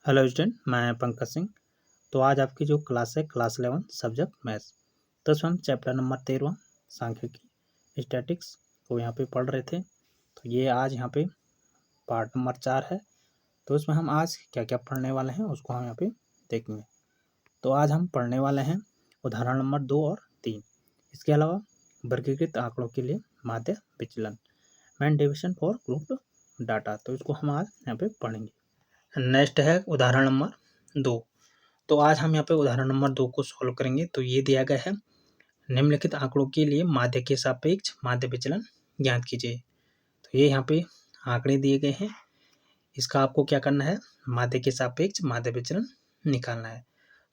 Hello student, मैं पंकज सिंह। तो आज आपकी जो क्लास है क्लास 11 सब्जेक्ट मैथ्स। तो इसमें हम चैप्टर नंबर 13 सांख्यिकी स्टैटिक्स को यहाँ पे पढ़ रहे थे। तो ये आज यहाँ पे पार्ट नंबर 4 है। तो इसमें हम आज क्या क्या पढ़ने वाले हैं उसको हम यहाँ पे देखेंगे। तो आज हम पढ़ने वाले हैं उदाहरण नंबर 2 और 3। इसके अलावा वर्गीकृत आंकड़ों के लिए माध्य विचलन, main deviation for group data. तो इसको हम आज यहाँ पे पढ़ेंगे। नेक्स्ट है उदाहरण नंबर 2। तो आज हम यहाँ पे उदाहरण नंबर 2 को सॉल्व करेंगे। तो ये दिया गया है, निम्नलिखित आंकड़ों के लिए माध्य के सापेक्ष माध्य विचलन ज्ञात कीजिए। तो ये यहाँ पे आंकड़े दिए गए हैं, इसका आपको क्या करना है, माध्य के सापेक्ष माध्य विचलन निकालना है।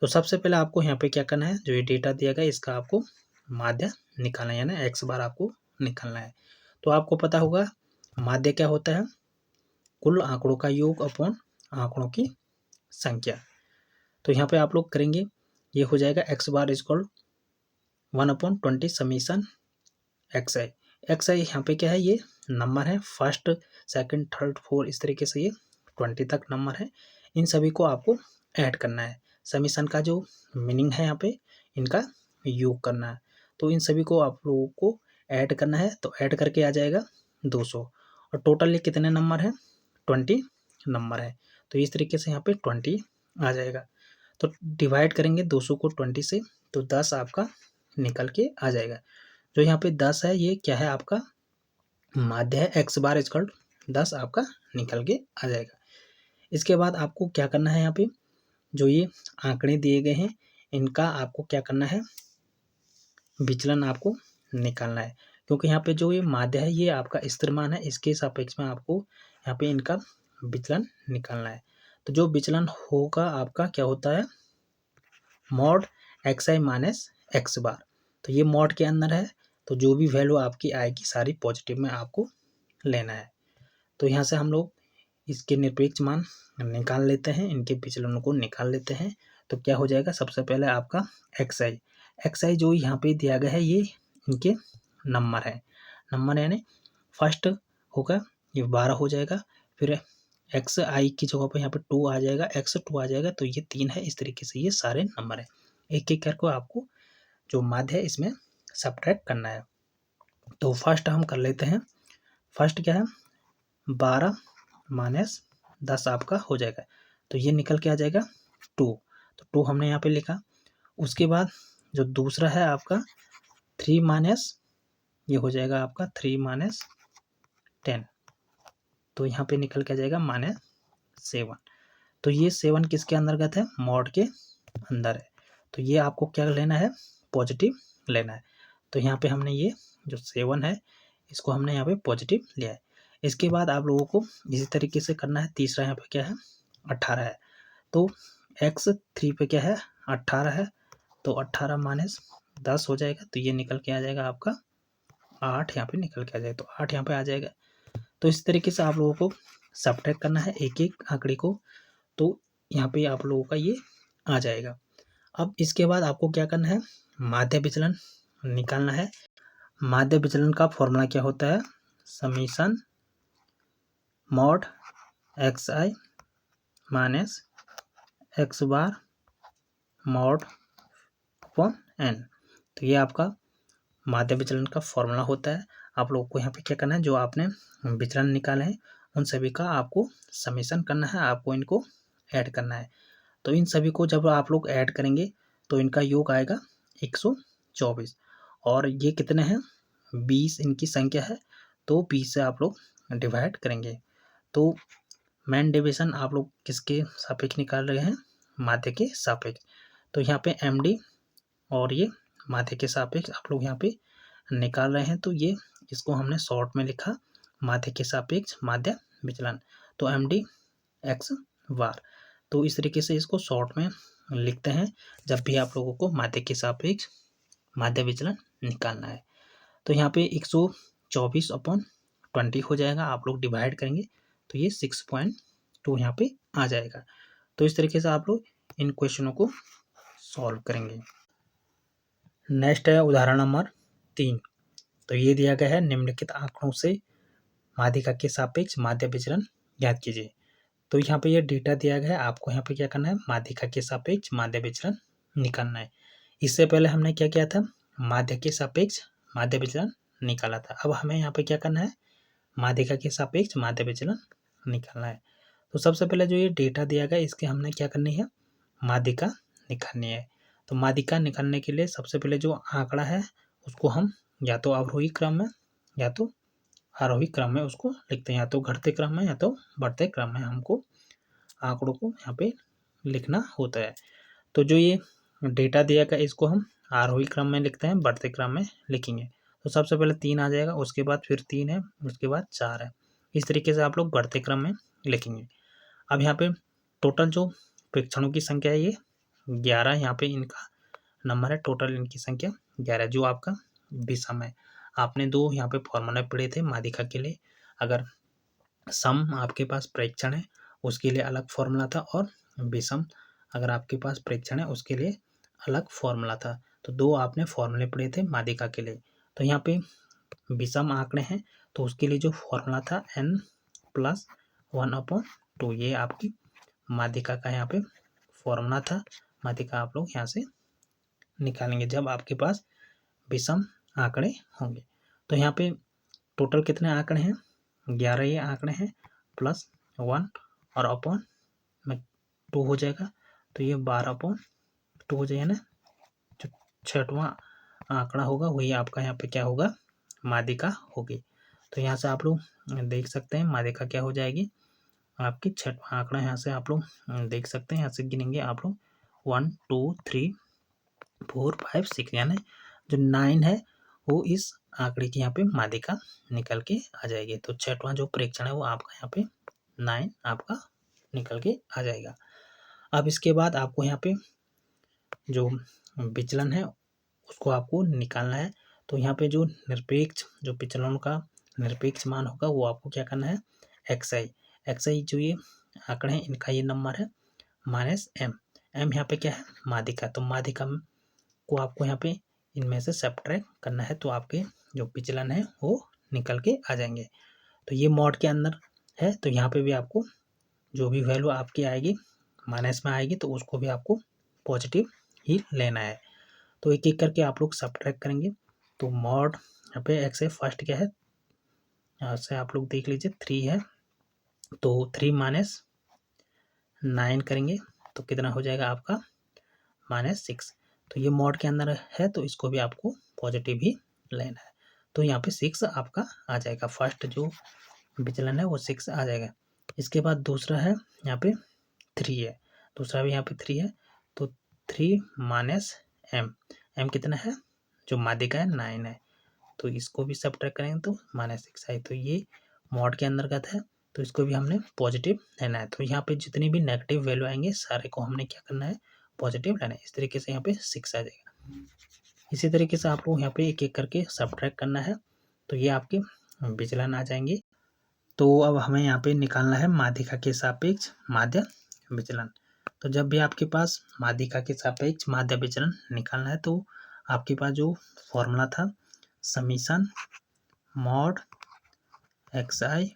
तो सबसे पहले आपको यहाँ पे क्या करना है, जो ये डेटा दिया गया इसका आपको माध्य निकालना है, यानी x बार आपको निकालना है। तो आपको पता होगा माध्य क्या होता है, कुल आंकड़ों का योग अपॉन आंकड़ों की संख्या। तो यहाँ पे आप लोग करेंगे, ये हो जाएगा x बार इजक्वल 1/20 समीशन एक्स आई। एक्स आई यहाँ पे क्या है, ये नंबर है, फर्स्ट सेकंड थर्ड फोर इस तरीके से ये 20 तक नंबर है। इन सभी को आपको ऐड करना है। समीशन का जो मीनिंग है यहाँ पे, इनका योग करना है। तो इन सभी को आप लोगों को ऐड करना है। तो ऐड करके आ जाएगा 200। और टोटल ये कितने नंबर है, 20 नंबर है। तो इस तरीके से यहाँ पे 20 आ जाएगा। तो डिवाइड करेंगे 200 को 20 से, तो 10 आपका निकल के आ जाएगा। जो यहाँ पे 10 है, ये क्या है, आपका माध्य है। x बार इजकल 10 आपका निकल के आ जाएगा। इसके बाद आपको क्या करना है, यहाँ पे जो ये आंकड़े दिए गए हैं इनका आपको क्या करना है, विचलन आपको निकालना है। क्योंकि यहाँ पे जो ये माध्य है ये आपका स्थिर मान है, इसके सापेक्ष में आपको यहाँ पे इनका विचलन निकालना है। तो जो विचलन होगा आपका क्या होता है, मॉड एक्स आई माइनस एक्स बार। तो ये मॉड के अंदर है, तो जो भी वैल्यू आपकी आएगी सारी पॉजिटिव में आपको लेना है। तो यहाँ से हम लोग इसके निरपेक्ष मान निकाल लेते हैं, इनके विचलनों को निकाल लेते हैं। तो क्या हो जाएगा, सबसे पहले आपका एक्स आई जो यहाँ पे दिया गया है ये इनके नंबर है, नंबर यानी फर्स्ट होगा ये 12 हो जाएगा, फिर एक्स आई की जगह पर यहाँ पे 2 आ जाएगा, x2 आ जाएगा, तो ये 3 है। इस तरीके से ये सारे नंबर है, एक एक करके आपको जो माध्य है इसमें सब्ट्रैक्ट करना है। तो फर्स्ट हम कर लेते हैं। फर्स्ट क्या है, 12 माइनस 10 आपका हो जाएगा। तो ये निकल के आ जाएगा 2। तो 2 हमने यहाँ पे लिखा। उसके बाद जो दूसरा है आपका 3 माइनस, ये हो जाएगा आपका 3 माइनस 10। तो यहाँ पे निकल के आ जाएगा -7। तो ये 7 किसके अंतर्गत है, मॉड के अंदर है। तो ये आपको क्या लेना है, पॉजिटिव लेना है। तो यहाँ पे हमने ये जो 7 है इसको हमने यहाँ पे पॉजिटिव लिया है। इसके बाद आप लोगों को इसी तरीके से करना है। तीसरा यहाँ पे क्या है, 18 है। तो x3 पे क्या है, 18 है। तो 18 माइनस 10 हो जाएगा, तो ये निकल के आ जाएगा आपका 8। यहाँ पे निकल के आ जाएगा, तो 8 यहाँ पे आ जाएगा। तो इस तरीके से आप लोगों को सब्ट्रैक्ट करना है एक एक आंकड़े को। तो यहाँ पे आप लोगों का ये आ जाएगा। अब इसके बाद आपको क्या करना है, माध्य विचलन निकालना है। माध्य विचलन का फॉर्मूला क्या होता है, समीशन मॉड एक्स आई माइनस एक्स बार मॉड अपॉन एन। तो ये आपका माध्य विचलन का फॉर्मूला होता है। आप लोगों को यहाँ पे क्या करना है, जो आपने विचलन निकाले हैं उन सभी का आपको समीशन करना है, आपको इनको ऐड करना है। तो इन सभी को जब आप लोग ऐड करेंगे तो इनका योग आएगा 124। और ये कितने हैं, 20 इनकी संख्या है। तो 20 से आप लोग डिवाइड करेंगे। तो मेन डेविएशन आप लोग किसके सापेक्ष निकाल रहे हैं, माध्य के सापेक्ष। तो यहाँ पे एमडी और ये माध्य के सापेक्ष आप लोग यहाँ पे निकाल रहे हैं। तो ये इसको हमने शॉर्ट में लिखा, माध्य के सापेक्ष माध्य विचलन। तो एमडी एक्स बार। तो इस तरीके से इसको शॉर्ट में लिखते हैं जब भी आप लोगों को माध्य के सापेक्ष माध्य विचलन निकालना है। तो यहाँ पे 124/20 हो जाएगा, आप लोग डिवाइड करेंगे तो ये 6.2 यहाँ पे आ जाएगा। तो इस तरीके से आप लोग इन क्वेश्चनों को सॉल्व करेंगे। नेक्स्ट है उदाहरण नंबर 3। तो ये दिया गया है, निम्नलिखित आंकड़ों से माध्यिका के सापेक्ष माध्य विचलन ज्ञात कीजिए। तो यहाँ पे ये डेटा दिया गया है, आपको यहाँ पे क्या करना है, माध्यिका के सापेक्ष माध्य विचलन निकालना है। इससे पहले हमने क्या किया था, माध्य के सापेक्ष माध्य विचलन निकाला था। अब हमें यहाँ पे क्या करना है, माध्यिका के सापेक्ष माध्य विचलन निकालना है। तो सबसे पहले जो ये डेटा दिया गया इसके हमने क्या करनी है, माध्यिका निकालनी है। तो माध्यिका निकालने के लिए सबसे पहले जो आंकड़ा है उसको हम या तो अवरोही क्रम में या तो आरोही क्रम में उसको लिखते हैं, या तो घटते क्रम में या तो बढ़ते क्रम में हमको आंकड़ों को यहाँ पे लिखना होता है। तो जो ये डेटा दिया गया इसको हम आरोही क्रम में लिखते हैं, बढ़ते क्रम में लिखेंगे। तो सबसे पहले 3 आ जाएगा, उसके बाद फिर 3 है, उसके बाद 4 है। इस तरीके से आप लोग बढ़ते क्रम में लिखेंगे। अब यहाँ पे टोटल जो प्रेक्षणों की संख्या है ये 11, यहाँ पे इनका नंबर है, टोटल इनकी संख्या 11 जो आपका विषम है। आपने 2 यहाँ पे फॉर्मूला पढ़े थे माध्यिका के लिए। अगर सम आपके पास प्रेक्षण है उसके लिए अलग फॉर्मूला था, और विषम अगर आपके पास प्रेक्षण है उसके लिए अलग फॉर्मूला था। तो 2 आपने फॉर्मूले पढ़े थे माध्यिका के लिए। तो यहाँ पे विषम आंकड़े हैं तो उसके लिए जो फॉर्मूला था n+1/2, ये आपकी माध्यिका का यहाँ पे फॉर्मूला था। माध्यिका आप लोग यहाँ से निकालेंगे जब आपके पास विषम आंकड़े होंगे। तो यहाँ पे टोटल कितने आंकड़े हैं, 11 ये आंकड़े हैं, +1 और अपॉन में 2 हो जाएगा। तो ये 12/2 हो जाएगा ना। जो 6वां आंकड़ा होगा वही आपका यहाँ पे क्या होगा, माध्यिका होगी। तो यहाँ से आप लोग देख सकते हैं माध्यिका क्या हो जाएगी आपकी, 6वां आंकड़ा यहाँ से आप लोग देख सकते हैं। यहाँ से गिनेंगे आप लोग 1 2 3 4 5 6, यानी जो 9 है वो इस आंकड़े की यहाँ पे माध्यिका निकल के आ जाएगी। तो 6वां जो प्रेक्षण है वो आपका यहाँ पे 9 आपका निकल के आ जाएगा। अब इसके बाद आपको यहाँ पे जो विचलन है उसको आपको निकालना है। तो यहाँ पे जो निरपेक्ष जो विचलन का निरपेक्ष मान होगा वो आपको क्या करना है, xi जो ये आंकड़े हैं इनका ये नंबर है -m। m यहाँ पे क्या है, माध्यिका। तो माध्यिका को आपको यहाँ पे इनमें से सब्ट्रैक्ट करना है, तो आपके जो विचलन है वो निकल के आ जाएंगे। तो ये मॉड के अंदर है, तो यहाँ पे भी आपको जो भी वैल्यू आपकी आएगी माइनस में आएगी तो उसको भी आपको पॉजिटिव ही लेना है। तो एक एक करके आप लोग सब्ट्रैक्ट करेंगे। तो मॉड यहाँ पे एक्स है, फर्स्ट क्या है, यहाँ से आप लोग देख लीजिए 3 है, तो 3 - 9 करेंगे तो कितना हो जाएगा आपका -6। तो ये मॉड के अंदर है तो इसको भी आपको पॉजिटिव ही लेना है। तो यहाँ पे 6 आपका आ जाएगा, फर्स्ट जो विचलन है वो 6 आ जाएगा। इसके बाद दूसरा है यहाँ पे 3 है, दूसरा भी यहाँ पे 3 है, तो 3 - m, m कितना है, जो माध्यिका है 9 है, तो इसको भी सब्ट्रैक्ट करेंगे तो -6 है। तो ये मॉड के अंतर्गत है तो इसको भी हमने पॉजिटिव लेना है। तो यहाँ पे जितनी भी नेगेटिव वैल्यू आएंगे सारे को हमने क्या करना है, पॉजिटिव लेना है। इस तरीके से यहाँ पे 6 आ जाएगा। इसी तरीके से आप लोग यहाँ पे एक एक करके सब्ट्रैक्ट करना है, तो ये आपके विचलन आ जाएंगे। तो अब हमें यहाँ पे निकालना है माध्यिका के सापेक्ष माध्य विचलन। तो जब भी आपके पास माध्यिका के सापेक्ष माध्य विचलन निकालना है तो आपके पास जो फॉर्मूला था summation mod xi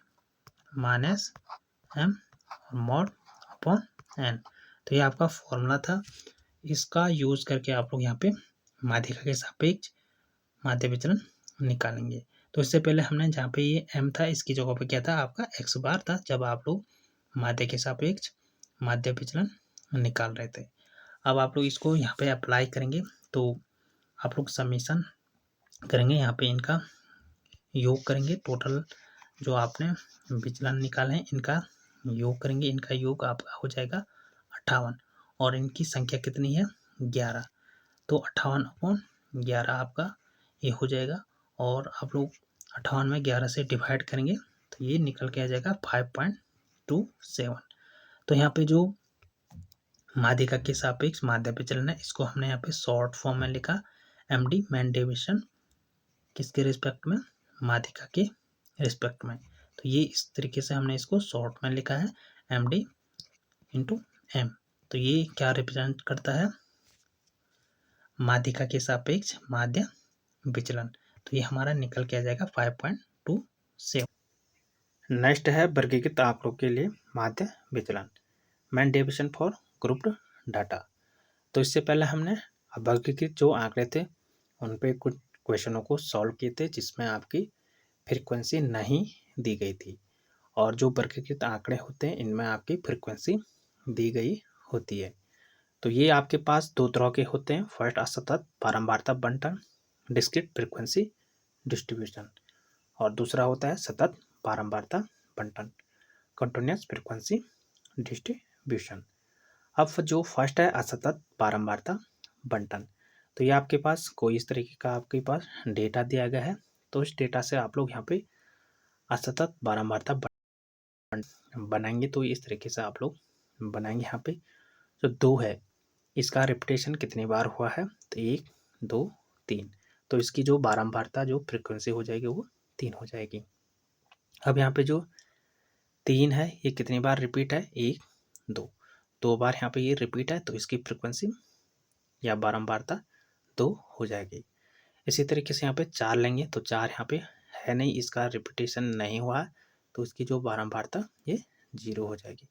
-m mod upon n, तो ये आपका फॉर्मूला था। इसका यूज करके आप लोग यहाँ पे माध्यिका के सापेक्ष माध्य विचलन निकालेंगे। तो इससे पहले हमने जहाँ पे ये m था इसकी जगह पे क्या था, आपका x बार था, जब आप लोग माध्य के सापेक्ष माध्य विचलन निकाल रहे थे। अब आप लोग इसको यहाँ पे अप्लाई करेंगे, तो आप लोग समीशन करेंगे, यहाँ पे इनका योग करेंगे, टोटल जो आपने विचलन निकाले हैं इनका योग करेंगे, इनका योग आपका हो जाएगा 58, और इनकी संख्या कितनी है 11, तो 58/11 आपका ये हो जाएगा। और आप लोग 58 में 11 से डिवाइड करेंगे तो ये निकल के आ जाएगा 5.27। तो यहाँ पे जो माध्यिका के सापेक्ष माध्य विचलन है इसको हमने यहाँ पे शॉर्ट फॉर्म में लिखा MD मेन डेविएशन, किसके रिस्पेक्ट में, माध्यिका के रिस्पेक्ट में। तो ये इस तरीके से हमने इसको शॉर्ट में लिखा है MD × M। तो ये क्या रिप्रेजेंट करता है, माध्यिका के सापेक्ष माध्य विचलन। तो ये हमारा निकल के आ जाएगा 5.27। नेक्स्ट है वर्गीकृत आंकड़ों के लिए माध्य विचलन, main deviation for grouped data. तो इससे पहले हमने वर्गीकृत जो आंकड़े थे उन पे कुछ क्वेश्चनों को सॉल्व किए थे जिसमें आपकी फ्रीक्वेंसी नहीं दी गई थी, और जो वर्गीकृत आंकड़े होते हैं इनमें आपकी फ्रीक्वेंसी दी गई होती है। तो ये आपके पास दो तरह के होते हैं, फर्स्ट असतत बारंबारता बंटन डिस्क्रीट फ्रीक्वेंसी डिस्ट्रीब्यूशन, और दूसरा होता है सतत बारंबारता बंटन कंटिन्यूअस फ्रीक्वेंसी डिस्ट्रीब्यूशन। अब जो फर्स्ट है असतत बारंबारता बंटन, तो ये आपके पास कोई इस तरीके का आपके पास डेटा दिया गया है, तो इस डेटा से आप लोग यहाँ पे असतत बारंबारता बनाएंगे। तो इस तरीके से आप लोग बनाएंगे। यहाँ पे जो 2 है इसका रिपीटेशन कितनी बार हुआ है, तो 1 2 3, तो इसकी जो बारंबारता जो फ्रीक्वेंसी हो जाएगी वो 3 हो जाएगी। अब यहाँ पे जो 3 है ये कितनी बार रिपीट है, 1 2 बार यहाँ पे ये रिपीट है, तो इसकी फ्रीक्वेंसी या बारंबारता 2 हो जाएगी। इसी तरीके से यहाँ पे 4 लेंगे, तो 4 यहाँ पे है नहीं, इसका रिपीटेशन नहीं हुआ, तो इसकी जो बारंबारता ये 0 हो जाएगी।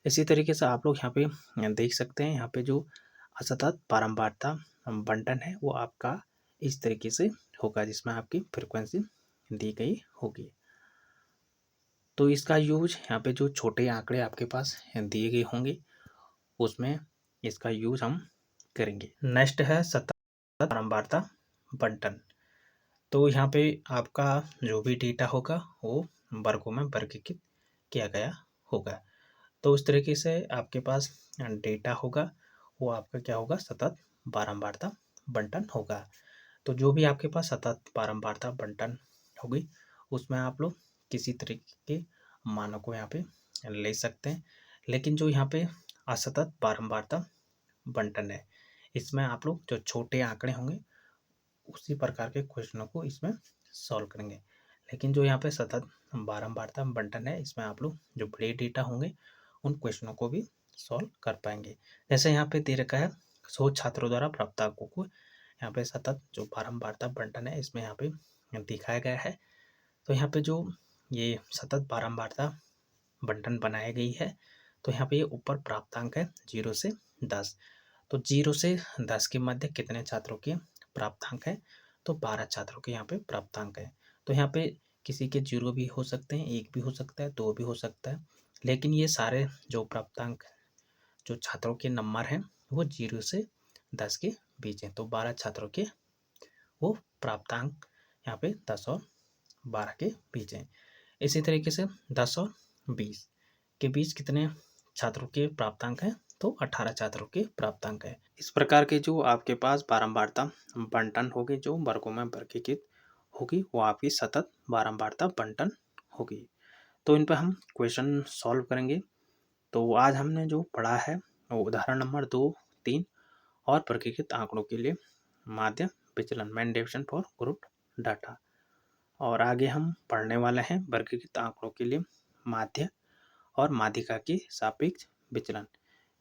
इसी तरीके से आप लोग यहाँ पे देख सकते हैं, यहाँ पे जो असतत बारंबारता बंटन है वो आपका इस तरीके से होगा जिसमें आपकी फ्रीक्वेंसी दी गई होगी। तो इसका यूज यहाँ पे जो छोटे आंकड़े आपके पास दिए गए होंगे उसमें इसका यूज हम करेंगे। नेक्स्ट है सतत बारंबारता बंटन। तो यहाँ पे आपका जो भी डेटा होगा वो वर्गों में वर्गीकृत किया गया होगा। तो उस तरीके से आपके पास डेटा होगा वो आपका क्या होगा, सतत बारंबारता बंटन होगा। तो जो भी आपके पास सतत बारंबारता बंटन होगी उसमें आप लोग किसी तरीके के मानों को यहाँ पे ले सकते हैं, लेकिन जो यहाँ पे असतत बारंबारता बंटन है इसमें आप लोग जो छोटे आंकड़े होंगे उसी प्रकार के क्वेश्चनों को इसमें सॉल्व करेंगे। लेकिन जो यहाँ पे सतत बारंबारता बंटन है इसमें आप लोग जो बड़े डेटा होंगे उन क्वेश्चनों को भी सॉल्व कर पाएंगे। जैसे यहाँ पे दे रखा है 100 छात्रों द्वारा प्राप्तांकों को यहाँ पे सतत जो बारंबारता बंटन है इसमें यहाँ पे दिखाया गया है। तो यहाँ पे जो ये सतत बारंबारता बंटन बनाई गई है, तो यहाँ पे ये ऊपर प्राप्तांक है 0 से 10, तो 0 से 10 के मध्य कितने छात्रों के प्राप्तांक है, तो 12 छात्रों के यहाँ पे प्राप्तांक है। तो यहाँ पे किसी के 0 भी हो सकते हैं, 1 भी हो सकता है, 2 भी हो सकता है, लेकिन ये सारे जो प्राप्तांक जो छात्रों के नंबर हैं वो 0 से 10 के बीच हैं। तो 12 छात्रों के वो प्राप्तांक यहाँ पे 10 और 12 के बीच हैं। इसी तरीके से 10 और 20 के बीच कितने छात्रों के प्राप्तांक हैं, तो 18 छात्रों के प्राप्तांक है। इस प्रकार के जो आपके पास बारंबारता बंटन होगी जो वर्गों में वर्गीकृत होगी वो आपकी सतत बारंबारता बंटन होगी। तो इन पर हम क्वेश्चन सॉल्व करेंगे। तो आज हमने जो पढ़ा है वो उदाहरण नंबर 2, 3 और वर्गीकृत आंकड़ों के लिए माध्य विचलन main deviation for group data, और आगे हम पढ़ने वाले हैं वर्गीकृत आंकड़ों के लिए माध्य और माध्यिका के सापेक्ष विचलन।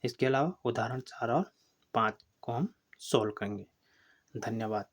इसके अलावा उदाहरण 4 और 5 को हम सॉल्व करेंगे। धन्यवाद।